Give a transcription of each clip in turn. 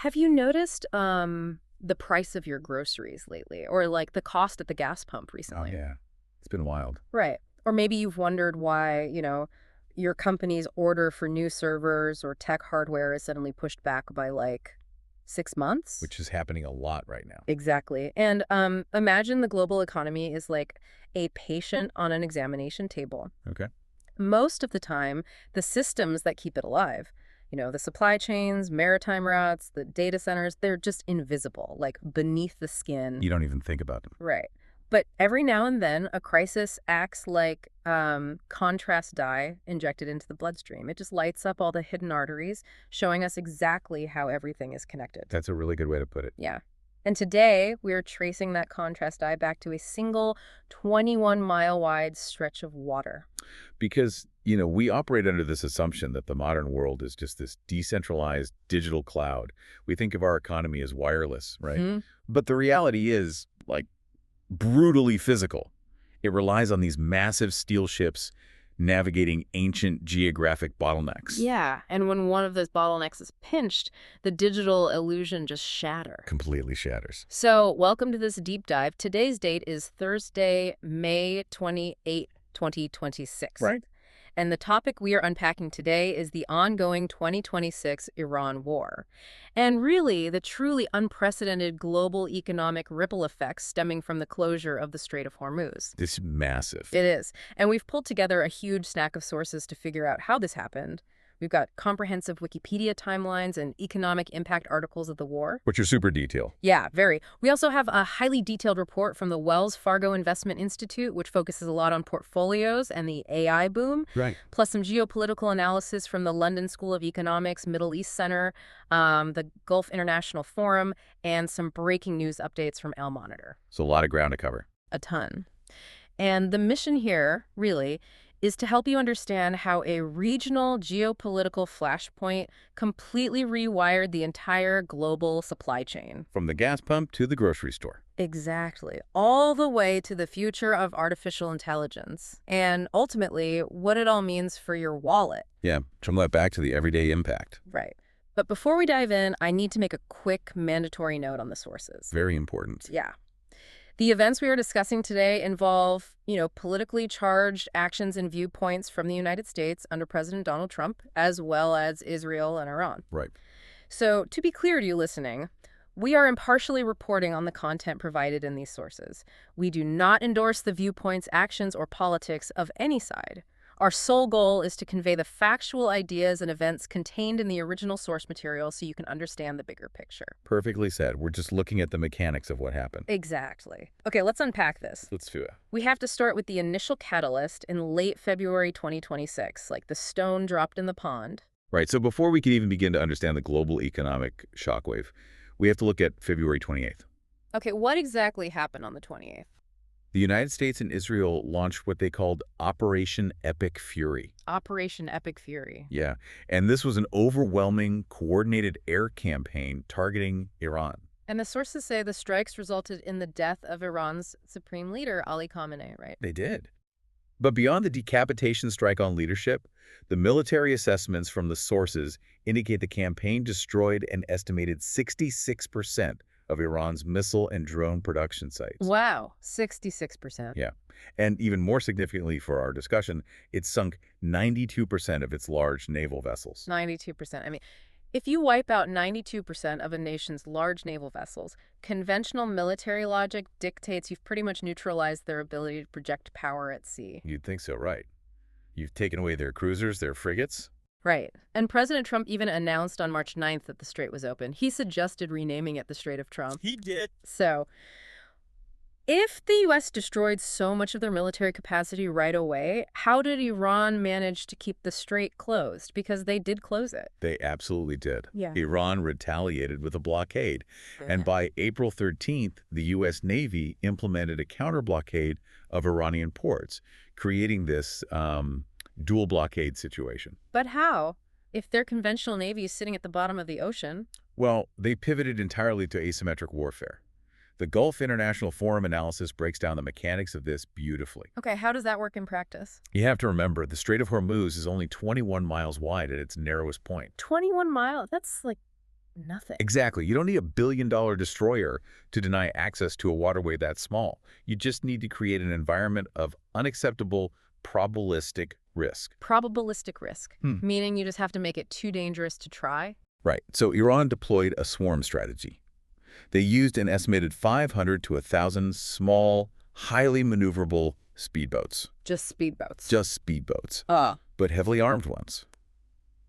Have you noticed the price of your groceries lately, or like the cost at the gas pump Oh, recently? yeah. It's been wild. Right. Or maybe you've wondered why, your company's order for new servers or tech hardware is suddenly pushed back by like 6 months? Which is happening a lot right now. Exactly. And imagine the global economy is like a patient on an examination table. Okay. Most of the time, the systems that keep it alive, the supply chains, maritime routes, the data centers, they're just invisible, like beneath the skin. You don't even think about them. Right. But every now and then, a crisis acts like contrast dye injected into the bloodstream. It just lights up all the hidden arteries, showing us exactly how everything is connected. That's a really good way to put it. Yeah. And today, we're tracing that contrast dye back to a single 21-mile-wide stretch of water. Because, we operate under this assumption that the modern world is just this decentralized digital cloud. We think of our economy as wireless, right? Hmm. But the reality is, like, brutally physical. It relies on these massive steel ships navigating ancient geographic bottlenecks. Yeah, and when one of those bottlenecks is pinched, the digital illusion just shatters. Completely shatters. So, welcome to this deep dive. Today's date is Thursday, May 28, 2026. Right. And the topic we are unpacking today is the ongoing 2026 Iran war. And really, the truly unprecedented global economic ripple effects stemming from the closure of the Strait of Hormuz. This is massive. It is. And we've pulled together a huge stack of sources to figure out how this happened. We've got comprehensive Wikipedia timelines and economic impact articles of the war. Which are super detailed. Yeah, very. We also have a highly detailed report from the Wells Fargo Investment Institute, which focuses a lot on portfolios and the AI boom, Right. plus some geopolitical analysis from the London School of Economics, Middle East Center, the Gulf International Forum, and some breaking news updates from El Monitor. So a lot of ground to cover. A ton. And the mission here, really, is to help you understand how a regional geopolitical flashpoint completely rewired the entire global supply chain. From the gas pump to the grocery store. Exactly. All the way to the future of artificial intelligence. And ultimately, what it all means for your wallet. Yeah, from that back to the everyday impact. Right. But before we dive in, I need to make a quick mandatory note on the sources. Very important. Yeah. The events we are discussing today involve, politically charged actions and viewpoints from the United States under President Donald Trump, as well as Israel and Iran. Right. So, to be clear to you listening, we are impartially reporting on the content provided in these sources. We do not endorse the viewpoints, actions, or politics of any side. Our sole goal is to convey the factual ideas and events contained in the original source material so you can understand the bigger picture. Perfectly said. We're just looking at the mechanics of what happened. Exactly. Okay, let's unpack this. Let's do it. We have to start with the initial catalyst in late February 2026, like the stone dropped in the pond. Right. So before we can even begin to understand the global economic shockwave, we have to look at February 28th. Okay, what exactly happened on the 28th? The United States and Israel launched what they called Operation Epic Fury. Operation Epic Fury. Yeah. And this was an overwhelming, coordinated air campaign targeting Iran. And the sources say the strikes resulted in the death of Iran's supreme leader, Ali Khamenei, right? They did. But beyond the decapitation strike on leadership, the military assessments from the sources indicate the campaign destroyed an estimated 66% of Iran's missile and drone production sites. Wow, 66%. Yeah. And even more significantly for our discussion, it sunk 92% of its large naval vessels. 92%. I mean, if you wipe out 92% of a nation's large naval vessels, conventional military logic dictates you've pretty much neutralized their ability to project power at sea. You'd think so, right? You've taken away their cruisers, their frigates. Right. And President Trump even announced on March 9th that the strait was open. He suggested renaming it the Strait of Trump. He did. So, if the U.S. destroyed so much of their military capacity right away, how did Iran manage to keep the strait closed? Because they did close it. They absolutely did. Yeah. Iran retaliated with a blockade. And by April 13th, the U.S. Navy implemented a counter-blockade of Iranian ports, creating this dual blockade situation. But how? If their conventional navy is sitting at the bottom of the ocean? Well, they pivoted entirely to asymmetric warfare. The Gulf International Forum analysis breaks down the mechanics of this beautifully. Okay, how does that work in practice? You have to remember, the Strait of Hormuz is only 21 miles wide at its narrowest point. 21 miles? That's like Nothing. Exactly. You don't need a billion-dollar destroyer to deny access to a waterway that small. You just need to create an environment of unacceptable probabilistic risk. Probabilistic risk, Hmm. meaning you just have to make it too dangerous to try? Right. So Iran deployed a swarm strategy. They used an estimated 500 to 1,000 small, highly maneuverable speedboats. Just speedboats. Just speedboats, Ah. but heavily armed ones.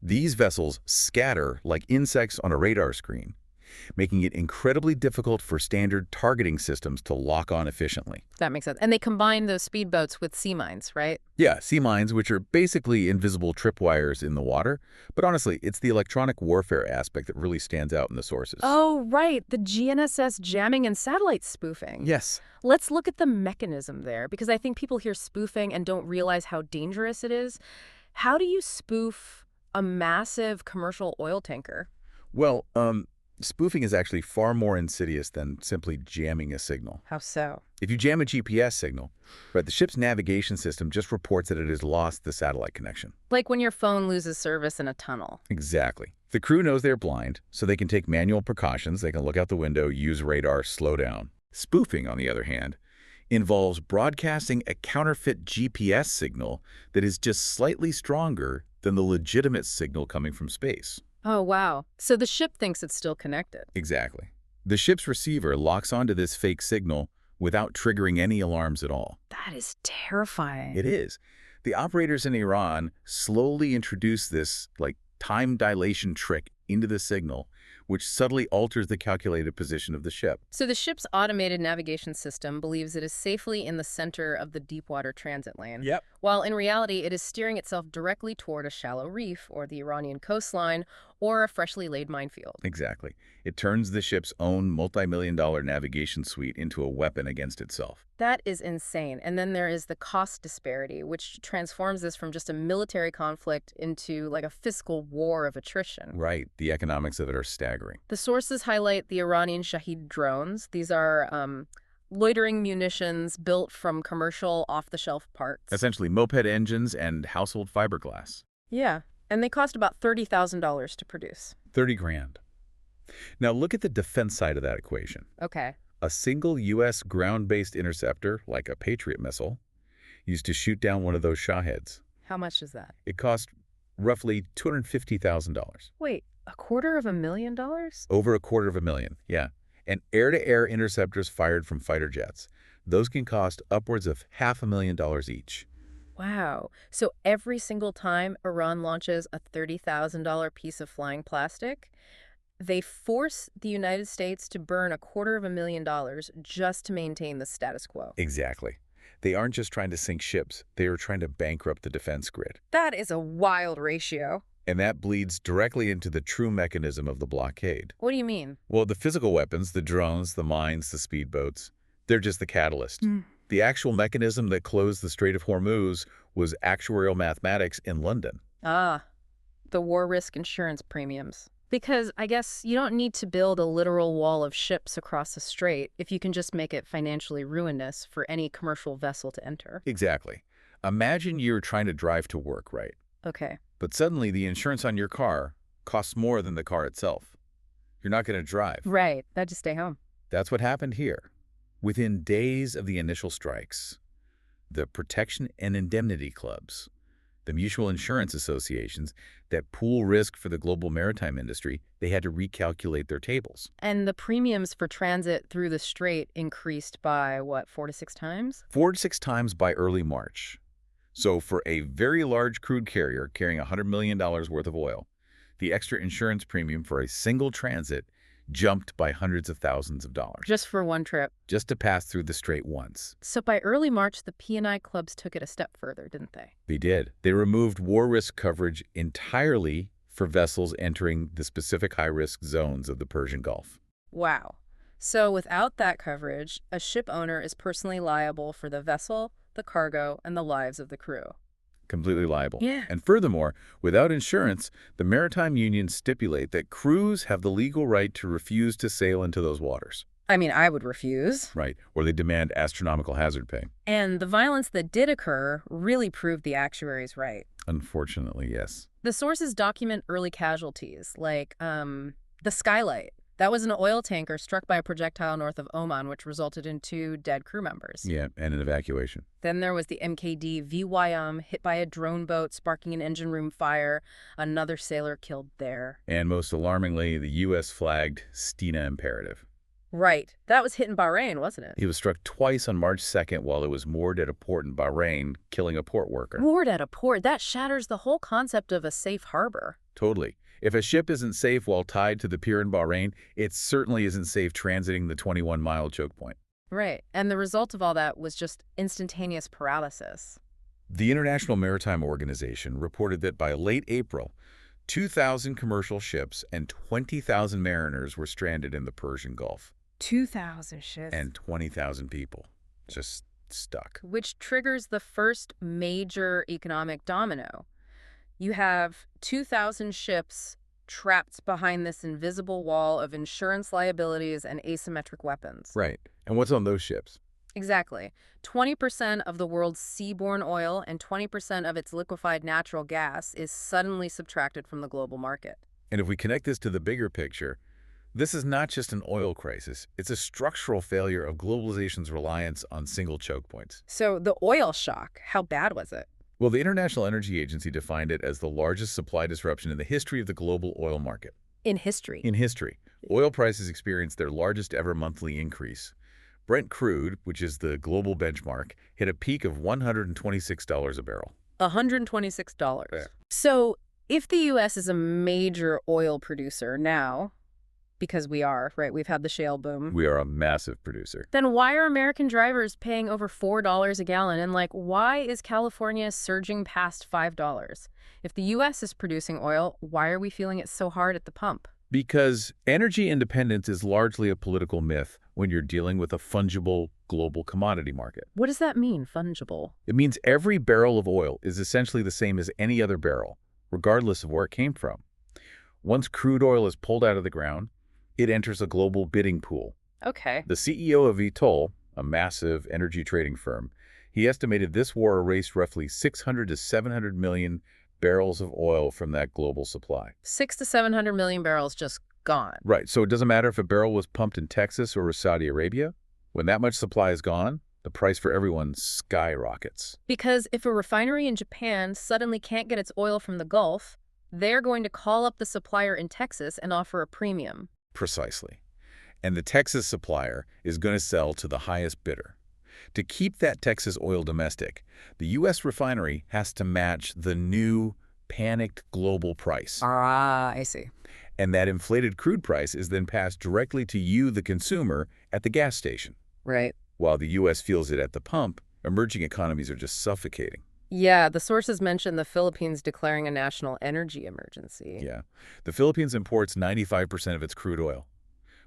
These vessels scatter like insects on a radar screen, making it incredibly difficult for standard targeting systems to lock on efficiently. That makes sense. And they combine those speedboats with sea mines, right? Yeah, sea mines, which are basically invisible tripwires in the water, but honestly, it's the electronic warfare aspect that really stands out in the sources. Oh, right. The GNSS jamming and satellite spoofing. Yes. Let's look at the mechanism there, because I think people hear spoofing and don't realize how dangerous it is. How do you spoof a massive commercial oil tanker? Well, spoofing is actually far more insidious than simply jamming a signal. How so? If you jam a GPS signal, right, the ship's navigation system just reports that it has lost the satellite connection. Like when your phone loses service in a tunnel. Exactly. The crew knows they're blind, so they can take manual precautions. They can look out the window, use radar, slow down. Spoofing, on the other hand, involves broadcasting a counterfeit GPS signal that is just slightly stronger than the legitimate signal coming from space. Oh, wow. So the ship thinks it's still connected. Exactly. The ship's receiver locks onto this fake signal without triggering any alarms at all. That is terrifying. It is. The operators in Iran slowly introduce this, time dilation trick into the signal, which subtly alters the calculated position of the ship. So the ship's automated navigation system believes it is safely in the center of the deepwater transit lane. Yep. While in reality, it is steering itself directly toward a shallow reef or the Iranian coastline or a freshly laid minefield. Exactly. It turns the ship's own multi-million-dollar navigation suite into a weapon against itself. That is insane. And then there is the cost disparity, which transforms this from just a military conflict into like a fiscal war of attrition. Right. The economics of it are staggering. The sources highlight the Iranian Shahid drones. These are loitering munitions built from commercial off-the-shelf parts. Essentially, moped engines and household fiberglass. Yeah, and they cost about $30,000 to produce. 30 grand. Now look at the defense side of that equation. Okay. A single U.S. ground-based interceptor, like a Patriot missile, used to shoot down one of those Shaheds. How much is that? It cost roughly $250,000. Wait, $250,000? Over $250,000, yeah. And air-to-air interceptors fired from fighter jets. Those can cost upwards of $500,000 each. Wow. So every single time Iran launches a $30,000 piece of flying plastic, they force the United States to burn $250,000 just to maintain the status quo. Exactly. They aren't just trying to sink ships. They are trying to bankrupt the defense grid. That is a wild ratio. And that bleeds directly into the true mechanism of the blockade. What do you mean? Well, the physical weapons, the drones, the mines, the speedboats, they're just the catalyst. The actual mechanism that closed the Strait of Hormuz was actuarial mathematics in London. Ah, the war risk insurance premiums. Because I guess you don't need to build a literal wall of ships across the strait if you can just make it financially ruinous for any commercial vessel to enter. Exactly. Imagine you're trying to drive to work, right? Okay. But suddenly the insurance on your car costs more than the car itself. You're not going to drive. Right. That just stay home. That's what happened here. Within days of the initial strikes, the protection and indemnity clubs, the mutual insurance associations that pool risk for the global maritime industry, they had to recalculate their tables. And the premiums for transit through the strait increased by, what, 4 to 6 times? 4 to 6 times by early March. So for a very large crude carrier carrying $100 million worth of oil, the extra insurance premium for a single transit jumped by hundreds of thousands of dollars. Just for one trip. Just to pass through the strait once. So by early March, the P&I clubs took it a step further, didn't they? They did. They removed war risk coverage entirely for vessels entering the specific high-risk zones of the Persian Gulf. Wow. So without that coverage, a ship owner is personally liable for the vessel, the cargo, and the lives of the crew. Completely liable. Yeah. And furthermore, without insurance, the maritime unions stipulate that crews have the legal right to refuse to sail into those waters. I mean, I would refuse. Right. Or they demand astronomical hazard pay. And the violence that did occur really proved the actuaries right. Unfortunately, yes. The sources document early casualties, like The Skylight. That was an oil tanker struck by a projectile north of Oman, which resulted in 2 dead crew members. Yeah, and an evacuation. Then there was the MKD VYM, hit by a drone boat, sparking an engine room fire. Another sailor killed there. And most alarmingly, the U.S. flagged Stina Imperative. Right. That was hit in Bahrain, wasn't it? He was struck twice on March 2nd while it was moored at a port in Bahrain, killing a port worker. Moored at a port? That shatters the whole concept of a safe harbor. Totally. If a ship isn't safe while tied to the pier in Bahrain, it certainly isn't safe transiting the 21-mile choke point. Right. And the result of all that was just instantaneous paralysis. The International Maritime Organization reported that by late April, 2,000 commercial ships and 20,000 mariners were stranded in the Persian Gulf. 2,000 ships. And 20,000 people just stuck. Which triggers the first major economic domino. You have 2,000 ships trapped behind this invisible wall of insurance liabilities and asymmetric weapons. Right. And what's on those ships? Exactly. 20% of the world's seaborne oil and 20% of its liquefied natural gas is suddenly subtracted from the global market. And if we connect this to the bigger picture, this is not just an oil crisis. It's a structural failure of globalization's reliance on single choke points. So the oil shock, how bad was it? Well, the International Energy Agency defined it as the largest supply disruption in the history of the global oil market. In history. In history, oil prices experienced their largest ever monthly increase. Brent crude, which is the global benchmark, hit a peak of $126 a barrel. $126. Yeah. So if the U.S. is a major oil producer now, because we are, right? We've had the shale boom. We are a massive producer. Then why are American drivers paying over $4 a gallon? And why is California surging past $5? If the U.S. is producing oil, why are we feeling it so hard at the pump? Because energy independence is largely a political myth when you're dealing with a fungible global commodity market. What does that mean, fungible? It means every barrel of oil is essentially the same as any other barrel, regardless of where it came from. Once crude oil is pulled out of the ground, it enters a global bidding pool. Okay. The CEO of Vitol, a massive energy trading firm, he estimated this war erased roughly 600 to 700 million barrels of oil from that global supply. 600 to 700 million barrels just gone. Right, so it doesn't matter if a barrel was pumped in Texas or Saudi Arabia. When that much supply is gone, the price for everyone skyrockets. Because if a refinery in Japan suddenly can't get its oil from the Gulf, they're going to call up the supplier in Texas and offer a premium. Precisely. And the Texas supplier is going to sell to the highest bidder. To keep that Texas oil domestic, the U.S. refinery has to match the new panicked global price. Ah, I see. And that inflated crude price is then passed directly to you, the consumer, at the gas station. Right. While the U.S. feels it at the pump, emerging economies are just suffocating. Yeah, the sources mention the Philippines declaring a national energy emergency. Yeah. The Philippines imports 95% of its crude oil.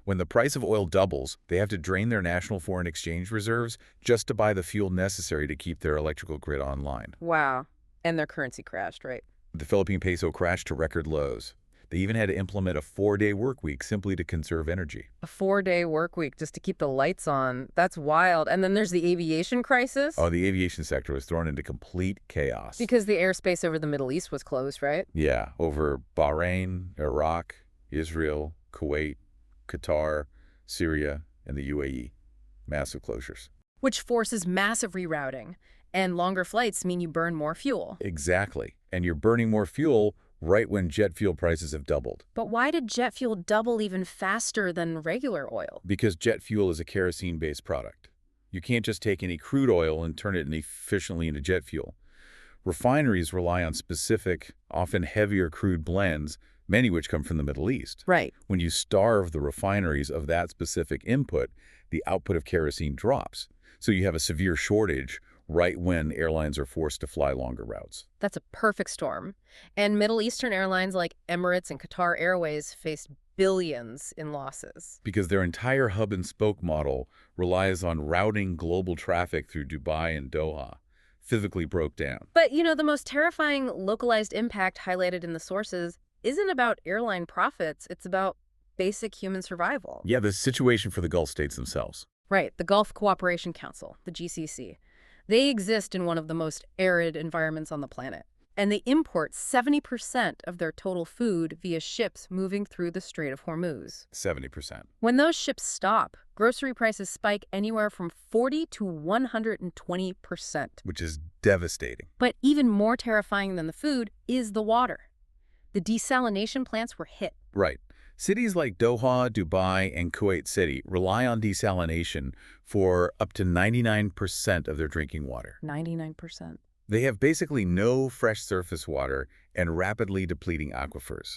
When the price of oil doubles, they have to drain their national foreign exchange reserves just to buy the fuel necessary to keep their electrical grid online. Wow. And their currency crashed, right? The Philippine peso crashed to record lows. They even had to implement a 4-day work week simply to conserve energy. A 4-day work week just to keep the lights on. That's wild. And then there's the aviation crisis. Oh, the aviation sector was thrown into complete chaos. Because the airspace over the Middle East was closed, right? Yeah, over Bahrain, Iraq, Israel, Kuwait, Qatar, Syria, and the UAE. Massive closures. Which forces massive rerouting. And longer flights mean you burn more fuel. Exactly. And you're burning more fuel right when jet fuel prices have doubled. But why did jet fuel double even faster than regular oil? Because jet fuel is a kerosene-based product. You can't just take any crude oil and turn it efficiently into jet fuel. Refineries rely on specific, often heavier crude blends, many which come from the Middle East. Right. When you starve the refineries of that specific input, the output of kerosene drops. So you have a severe shortage right when airlines are forced to fly longer routes. That's a perfect storm. And Middle Eastern airlines like Emirates and Qatar Airways faced billions in losses. Because their entire hub-and-spoke model relies on routing global traffic through Dubai and Doha, physically broke down. But, the most terrifying localized impact highlighted in the sources isn't about airline profits. It's about basic human survival. Yeah, the situation for the Gulf states themselves. Right, the Gulf Cooperation Council, the GCC. They exist in one of the most arid environments on the planet. And they import 70% of their total food via ships moving through the Strait of Hormuz. 70%. When those ships stop, grocery prices spike anywhere from 40 to 120%. Which is devastating. But even more terrifying than the food is the water. The desalination plants were hit. Right. Cities like Doha, Dubai, and Kuwait City rely on desalination for up to 99% of their drinking water. 99%. They have basically no fresh surface water and rapidly depleting aquifers.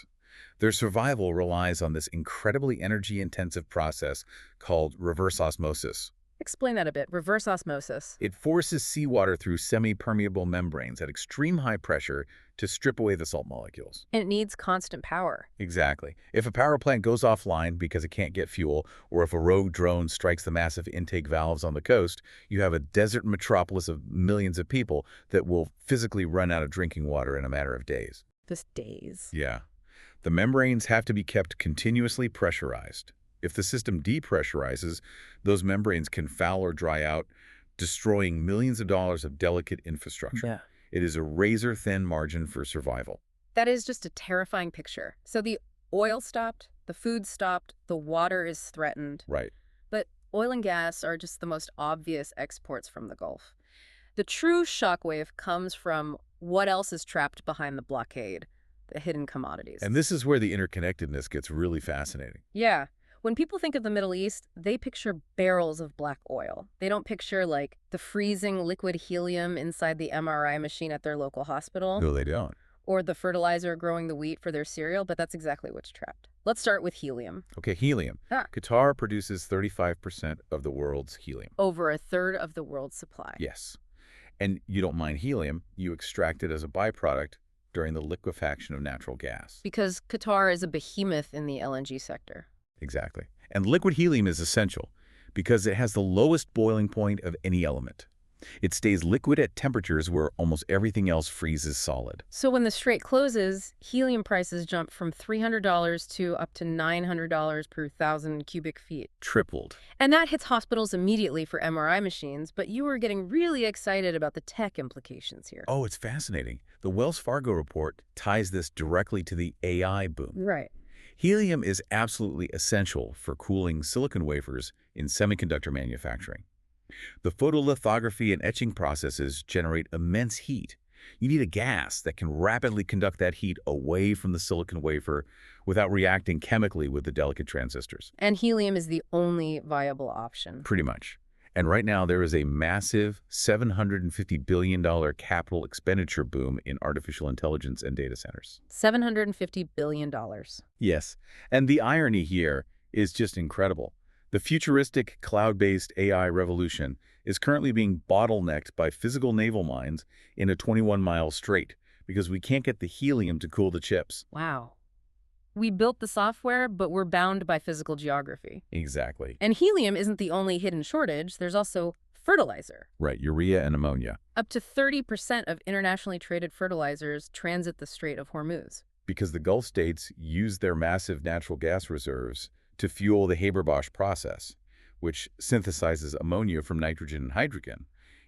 Their survival relies on this incredibly energy-intensive process called reverse osmosis. Explain that a bit. Reverse osmosis. It forces seawater through semi-permeable membranes at extreme high pressure to strip away the salt molecules. And it needs constant power. Exactly. If a power plant goes offline because it can't get fuel, or if a rogue drone strikes the massive intake valves on the coast, you have a desert metropolis of millions of people that will physically run out of drinking water in a matter of days. Just days. Yeah. The membranes have to be kept continuously pressurized. If the system depressurizes, those membranes can foul or dry out, destroying millions of dollars of delicate infrastructure. Yeah. It is a razor-thin margin for survival. That is just a terrifying picture. So the oil stopped, the food stopped, the water is threatened. Right. But oil and gas are just the most obvious exports from the Gulf. The true shockwave comes from what else is trapped behind the blockade, the hidden commodities. And this is where the interconnectedness gets really fascinating. Yeah. When people think of the Middle East, they picture barrels of black oil. They don't picture, like, the freezing liquid helium inside the MRI machine at their local hospital. No, they don't. Or the fertilizer growing the wheat for their cereal, but that's exactly what's trapped. Let's start with helium. Okay, helium. Ah. Qatar produces 35% of the world's helium. Over a third of the world's supply. Yes. And you don't mine helium, you extract it as a byproduct during the liquefaction of natural gas. Because Qatar is a behemoth in the LNG sector. Exactly. And liquid helium is essential because it has the lowest boiling point of any element. It stays liquid at temperatures where almost everything else freezes solid. So when the strait closes, helium prices jump from $300 to up to $900 per 1,000 cubic feet. Tripled. And that hits hospitals immediately for MRI machines, but you were getting really excited about the tech implications here. Oh, it's fascinating. The Wells Fargo report ties this directly to the AI boom. Right. Helium is absolutely essential for cooling silicon wafers in semiconductor manufacturing. The photolithography and etching processes generate immense heat. You need a gas that can rapidly conduct that heat away from the silicon wafer without reacting chemically with the delicate transistors. And helium is the only viable option. Pretty much. And right now there is a massive $750 billion capital expenditure boom in artificial intelligence and data centers. $750 billion. Yes. And the irony here is just incredible. The futuristic cloud-based AI revolution is currently being bottlenecked by physical naval mines in a 21-mile strait because we can't get the helium to cool the chips. Wow. We built the software, but we're bound by physical geography. Exactly. And helium isn't the only hidden shortage. There's also fertilizer. Right, urea and ammonia. Up to 30% of internationally traded fertilizers transit the Strait of Hormuz. Because the Gulf states use their massive natural gas reserves to fuel the Haber-Bosch process, which synthesizes ammonia from nitrogen and hydrogen.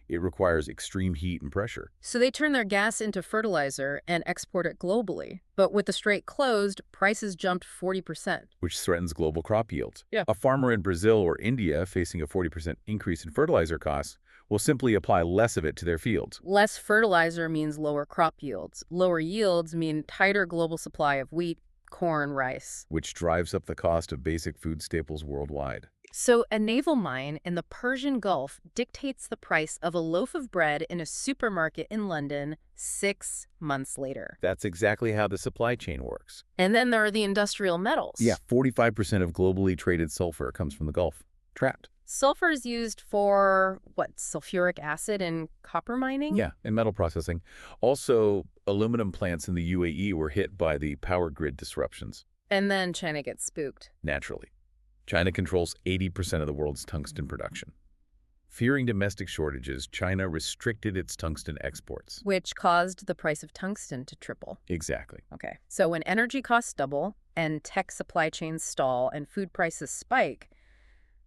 It requires extreme heat and pressure. So they turn their gas into fertilizer and export it globally. But with the strait closed, prices jumped 40%. Which threatens global crop yields. Yeah. A farmer in Brazil or India facing a 40% increase in fertilizer costs will simply apply less of it to their fields. Less fertilizer means lower crop yields. Lower yields mean tighter global supply of wheat, corn, rice. Which drives up the cost of basic food staples worldwide. So a naval mine in the Persian Gulf dictates the price of a loaf of bread in a supermarket in London 6 months later. That's exactly how the supply chain works. And then there are the industrial metals. Yeah, 45% of globally traded sulfur comes from the Gulf. Trapped. Sulfur is used for, what, sulfuric acid in copper mining? Yeah, and metal processing. Also, aluminum plants in the UAE were hit by the power grid disruptions. And then China gets spooked. Naturally. China controls 80% of the world's tungsten production. Fearing domestic shortages, China restricted its tungsten exports. Which caused the price of tungsten to triple. Exactly. Okay. So when energy costs double and tech supply chains stall and food prices spike,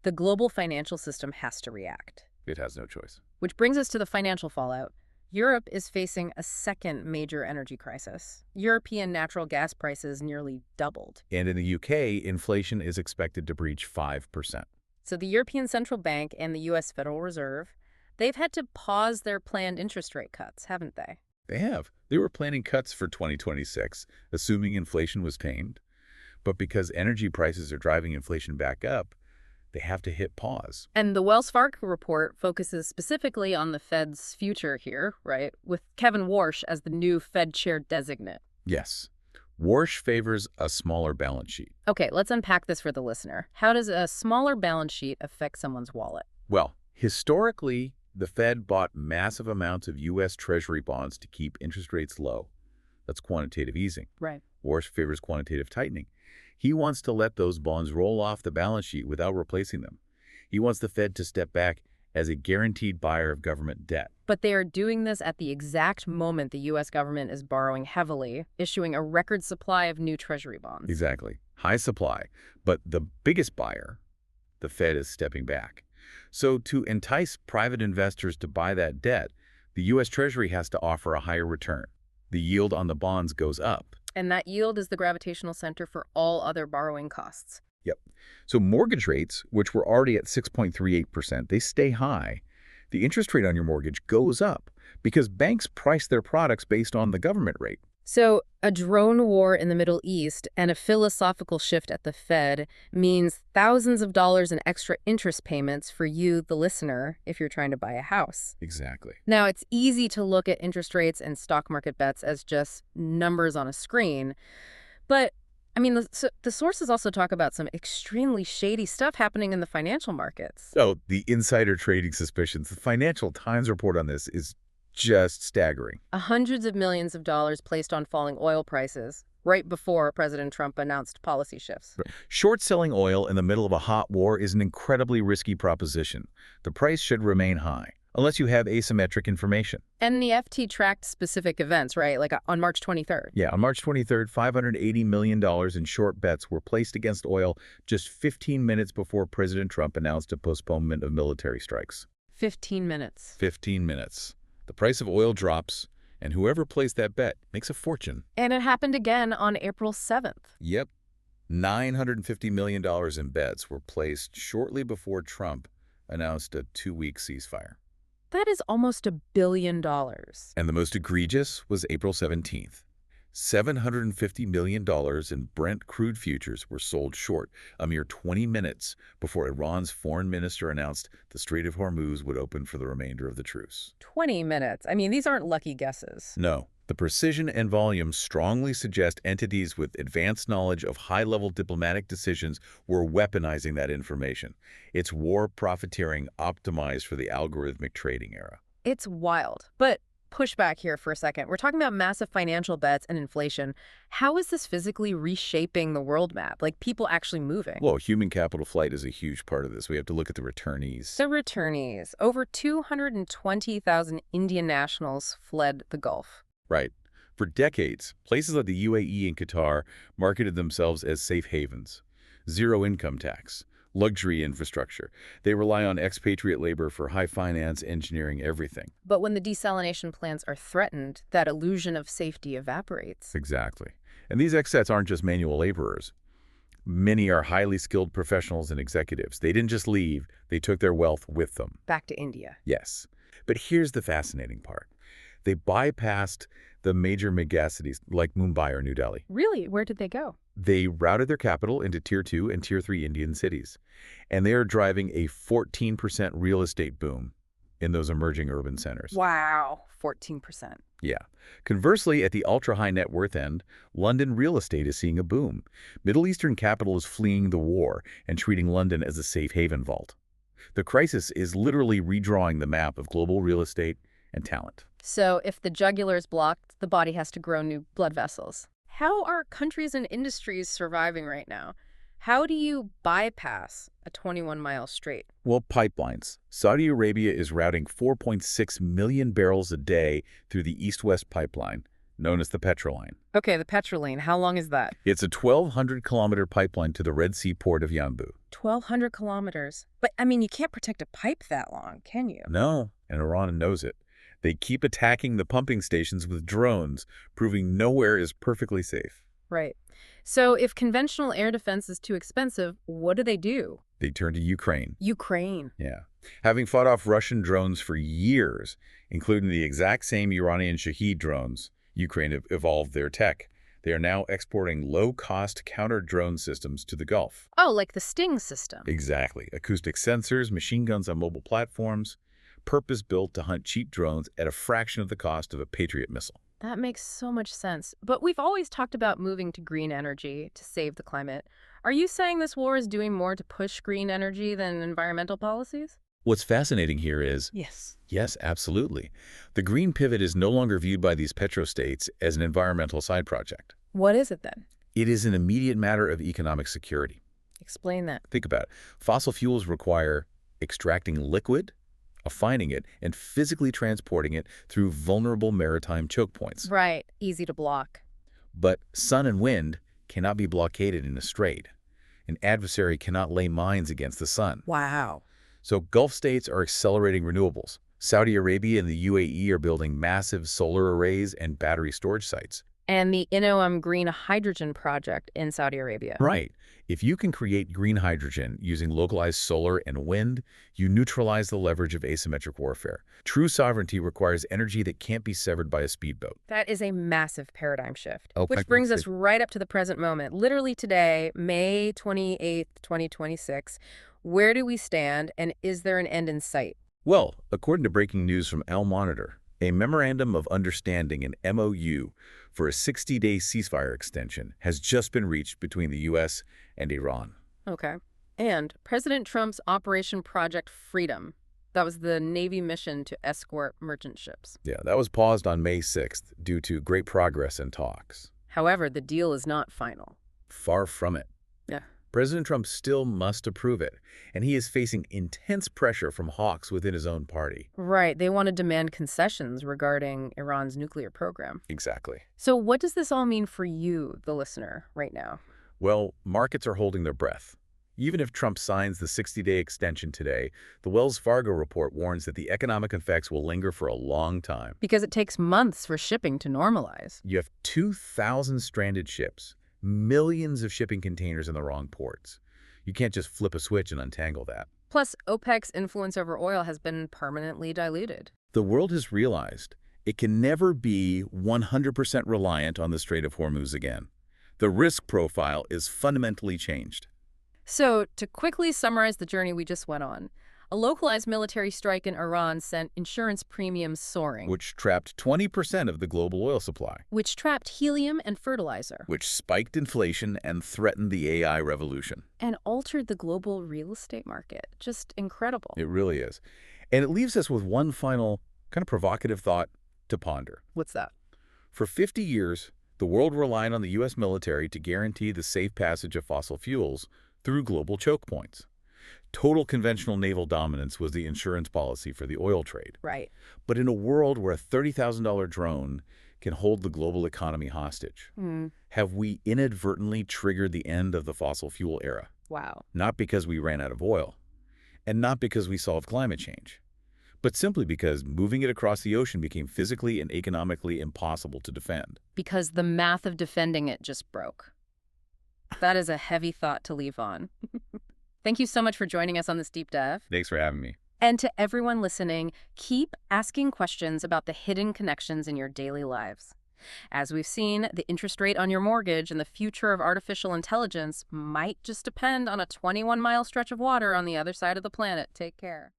the global financial system has to react. It has no choice. Which brings us to the financial fallout. Europe is facing a second major energy crisis. European natural gas prices nearly doubled. And in the UK, inflation is expected to breach 5%. So the European Central Bank and the U.S. Federal Reserve, they've had to pause their planned interest rate cuts, haven't they? They have. They were planning cuts for 2026, assuming inflation was tamed. But because energy prices are driving inflation back up, they have to hit pause. And the Wells Fargo report focuses specifically on the Fed's future here, right? With Kevin Warsh as the new Fed chair designate. Yes. Warsh favors a smaller balance sheet. Okay, let's unpack this for the listener. How does a smaller balance sheet affect someone's wallet? Well, historically, the Fed bought massive amounts of U.S. Treasury bonds to keep interest rates low. That's quantitative easing. Right. Warsh favors quantitative tightening. He wants to let those bonds roll off the balance sheet without replacing them. He wants the Fed to step back as a guaranteed buyer of government debt. But they are doing this at the exact moment the U.S. government is borrowing heavily, issuing a record supply of new Treasury bonds. Exactly. High supply. But the biggest buyer, the Fed, is stepping back. So to entice private investors to buy that debt, the U.S. Treasury has to offer a higher return. The yield on the bonds goes up. And that yield is the gravitational center for all other borrowing costs. Yep. So mortgage rates, which were already at 6.38%, they stay high. The interest rate on your mortgage goes up because banks price their products based on the government rate. So a drone war in the Middle East and a philosophical shift at the Fed means thousands of dollars in extra interest payments for you, the listener, if you're trying to buy a house. Exactly. Now, it's easy to look at interest rates and stock market bets as just numbers on a screen. But, I mean, the sources also talk about some extremely shady stuff happening in the financial markets. Oh, the insider trading suspicions. The Financial Times report on this is just staggering. Hundreds of millions of dollars placed on falling oil prices right before President Trump announced policy shifts. Right. Short selling oil in the middle of a hot war is an incredibly risky proposition. The price should remain high, unless you have asymmetric information. And the FT tracked specific events, right? Like on March 23rd. Yeah, on March 23rd, $580 million in short bets were placed against oil just 15 minutes before President Trump announced a postponement of military strikes. 15 minutes. 15 minutes. The price of oil drops, and whoever placed that bet makes a fortune. And it happened again on April 7th. Yep. $950 million in bets were placed shortly before Trump announced a 2-week ceasefire. That is almost $1 billion. And the most egregious was April 17th. $750 million in Brent crude futures were sold short a mere 20 minutes before Iran's foreign minister announced the Strait of Hormuz would open for the remainder of the truce. 20 minutes. I mean, these aren't lucky guesses. No. The precision and volume strongly suggest entities with advanced knowledge of high-level diplomatic decisions were weaponizing that information. It's war profiteering optimized for the algorithmic trading era. It's wild. But push back here for a second. We're talking about massive financial bets and inflation. How is this physically reshaping the world map? Like people actually moving? Well, human capital flight is a huge part of this. We have to look at the returnees. The returnees. Over 220,000 Indian nationals fled the Gulf. Right. For decades, places like the UAE and Qatar marketed themselves as safe havens. Zero income tax, luxury infrastructure. They rely on expatriate labor for high finance, engineering, everything. But when the desalination plants are threatened, that illusion of safety evaporates. Exactly. And these expats aren't just manual laborers. Many are highly skilled professionals and executives. They didn't just leave, they took their wealth with them. Back to India. Yes. But here's the fascinating part. They bypassed the major megacities like Mumbai or New Delhi. Really? Where did they go? They routed their capital into Tier 2 and Tier 3 Indian cities. And they are driving a 14% real estate boom in those emerging urban centers. Wow, 14%. Yeah. Conversely, at the ultra-high net worth end, London real estate is seeing a boom. Middle Eastern capital is fleeing the war and treating London as a safe haven vault. The crisis is literally redrawing the map of global real estate and talent. So if the jugular is blocked, the body has to grow new blood vessels. How are countries and industries surviving right now? How do you bypass a 21-mile strait? Well, pipelines. Saudi Arabia is routing 4.6 million barrels a day through the East-West pipeline, known as the Petroline. Okay, the Petroline. How long is that? It's a 1,200-kilometer pipeline to the Red Sea port of Yanbu. 1,200 kilometers. But, I mean, you can't protect a pipe that long, can you? No, and Iran knows it. They keep attacking the pumping stations with drones, proving nowhere is perfectly safe. Right. So if conventional air defense is too expensive, what do they do? They turn to Ukraine. Ukraine. Yeah. Having fought off Russian drones for years, including the exact same Iranian Shahed drones, Ukraine have evolved their tech. They are now exporting low-cost counter-drone systems to the Gulf. Oh, like the Sting system. Exactly. Acoustic sensors, machine guns on mobile platforms, purpose-built to hunt cheap drones at a fraction of the cost of a Patriot missile. That makes so much sense. But we've always talked about moving to green energy to save the climate. Are you saying this war is doing more to push green energy than environmental policies? What's fascinating here is, yes, absolutely. The green pivot is no longer viewed by these petrostates as an environmental side project. What is it then? It is an immediate matter of economic security. Explain that. Think about it. Fossil fuels require extracting liquid, refining it, and physically transporting it through vulnerable maritime choke points. Right. Easy to block. But sun and wind cannot be blockaded in a strait. An adversary cannot lay mines against the sun. Wow. So Gulf states are accelerating renewables. Saudi Arabia and the UAE are building massive solar arrays and battery storage sites. And the Innoam Green Hydrogen project in Saudi Arabia. Right. If you can create green hydrogen using localized solar and wind, you neutralize the leverage of asymmetric warfare. True sovereignty requires energy that can't be severed by a speedboat. That is a massive paradigm shift, Oh, which brings us right up to the present moment. Literally today, May 28th, 2026. Where do we stand, and is there an end in sight? Well, according to breaking news from Al Monitor, a Memorandum of Understanding, an MOU, for a 60-day ceasefire extension has just been reached between the U.S. and Iran. Okay. And President Trump's Operation Project Freedom. That was the Navy mission to escort merchant ships. Yeah, that was paused on May 6th due to great progress in talks. However, the deal is not final. Far from it. Yeah. President Trump still must approve it, and he is facing intense pressure from hawks within his own party. Right. They want to demand concessions regarding Iran's nuclear program. Exactly. So what does this all mean for you, the listener, right now? Well, markets are holding their breath. Even if Trump signs the 60-day extension today, the Wells Fargo report warns that the economic effects will linger for a long time. Because it takes months for shipping to normalize. You have 2,000 stranded ships, millions of shipping containers in the wrong ports. You can't just flip a switch and untangle that. Plus, OPEC's influence over oil has been permanently diluted. The world has realized it can never be 100% reliant on the Strait of Hormuz again. The risk profile is fundamentally changed. So, to quickly summarize the journey we just went on, a localized military strike in Iran sent insurance premiums soaring. Which trapped 20% of the global oil supply. Which trapped helium and fertilizer. Which spiked inflation and threatened the AI revolution. And altered the global real estate market. Just incredible. It really is. And it leaves us with one final kind of provocative thought to ponder. What's that? For 50 years, the world relied on the U.S. military to guarantee the safe passage of fossil fuels through global choke points. Total conventional naval dominance was the insurance policy for the oil trade. Right. But in a world where a $30,000 drone can hold the global economy hostage, have we inadvertently triggered the end of the fossil fuel era? Wow. Not because we ran out of oil, and not because we solved climate change, but simply because moving it across the ocean became physically and economically impossible to defend. Because the math of defending it just broke. That is a heavy thought to leave on. Thank you so much for joining us on this deep dive. Thanks for having me. And to everyone listening, keep asking questions about the hidden connections in your daily lives. As we've seen, the interest rate on your mortgage and the future of artificial intelligence might just depend on a 21-mile stretch of water on the other side of the planet. Take care.